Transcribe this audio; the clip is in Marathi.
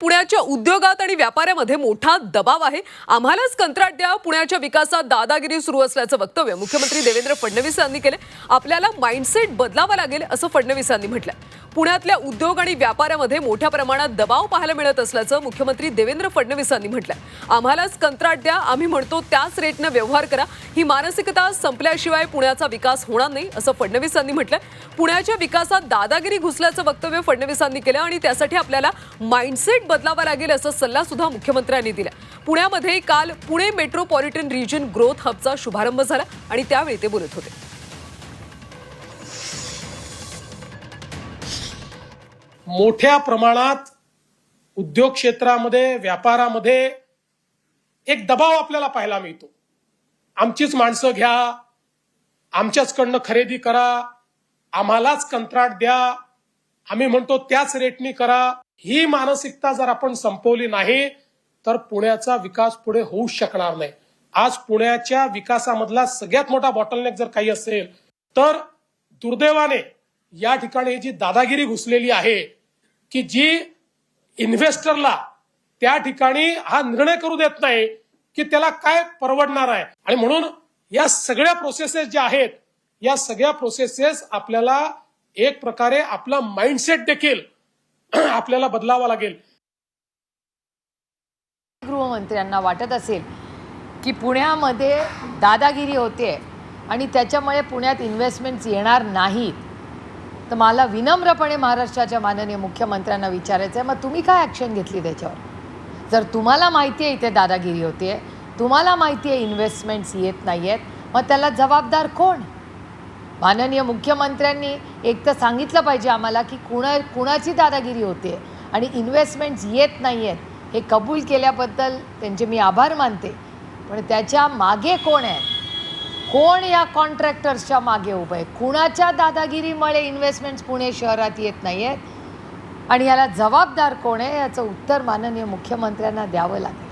पुण्याच्या उद्योगात आणि व्यापाऱ्यामध्ये मोठा दबाव आहे। आम्हालाच कंत्राट द्या, पुण्याच्या विकासात दादागिरी सुरू असल्याचं वक्तव्य मुख्यमंत्री देवेंद्र फडणवीस यांनी केले। आपल्याला माइंडसेट बदलावा लागेल असं फडणवीस यांनी म्हटलं। पुण्यातल्या उद्योग आणि व्यापाऱ्यामध्ये मोठ्या प्रमाणात दबाव पाहायला मिळत असल्याचं मुख्यमंत्री देवेंद्र फडणवीस यांनी म्हटलं। आम्हालाच कंत्राट द्या, आम्ही म्हणतो त्याच रेटने व्यवहार करा, ही मानसिकता संपल्याशिवाय पुण्याचा विकास होणार नाही असं फडणवीस यांनी म्हटलं। पुण्याच्या विकासात दादागिरी घुसल्याचं वक्तव्य फडणवीसांनी केलं आणि त्यासाठी आपल्याला माइंडसेट बदलावा लागेल असा सल्ला सुद्धा मुख्यमंत्र्यांनी दिला। पुण्यामध्ये काल पुणे मेट्रोपॉलिटन रिजन ग्रोथ हबचा शुभारंभ झाला आणि त्यावेळी ते बोलत होते। मोठ्या प्रमाणात उद्योग क्षेत्रामध्ये व्यापारामध्ये एक दबाव आपल्याला पाहायला मिळतो। आमचीच माणसं घ्या, आमच्याचकडनं खरेदी करा, आम्हालाच कंत्राट द्या, आम्ही म्हणतो त्याच रेटनी करा। ही मानसिकता जर आपण संपवली नाही तर पुण्याचा विकास पुढे होऊ शकणार नाही। आज पुण्याच्या विकासामधला सगळ्यात मोठा बॉटलनेक जर काही असेल तर दुर्दैवाने या ठिकाणी जी दादागिरी घुसलेली आहे की जी इन्व्हेस्टरला त्या ठिकाणी हा निर्णय करू देत नाही की त्याला काय परवडणार आहे। आणि म्हणून या सगळ्या प्रोसेसेस ज्या आहेत, या सगळ्या प्रोसेसेस आपल्याला एक प्रकारे आपला माइंडसेट देखील आपल्याला बदलावा लागेल। गृहमंत्र्यांना वाटत असेल की पुण्यामध्ये दादागिरी होते आणि त्याच्यामुळे पुण्यात इन्व्हेस्टमेंट्स येणार नाहीत, तर मला विनम्रपणे महाराष्ट्राच्या माननीय मुख्यमंत्र्यांना विचारायचं आहे, मग तुम्ही काय ॲक्शन घेतली त्याच्यावर? जर तुम्हाला माहिती आहे इथे दादागिरी होते, तुम्हाला माहिती आहे इन्व्हेस्टमेंट्स येत नाही आहेत, मग त्याला जबाबदार कोण? माननीय मुख्यमंत्र्यांनी एक तर सांगितलं पाहिजे आम्हाला की कुणाची दादागिरी होते आणि इन्व्हेस्टमेंट्स येत नाही आहेत, हे कबूल केल्याबद्दल त्यांचे मी आभार मानते। पण त्याच्या मागे कोण आहे? कोण या कॉन्ट्रॅक्टर्सच्या मागे उभं आहे? कुणाच्या दादागिरीमुळे इन्व्हेस्टमेंट्स पुणे शहरात येत नाही आहेत आणि याला जबाबदार कोण आहे, याचं उत्तर माननीय मुख्यमंत्र्यांना द्यावं लागेल।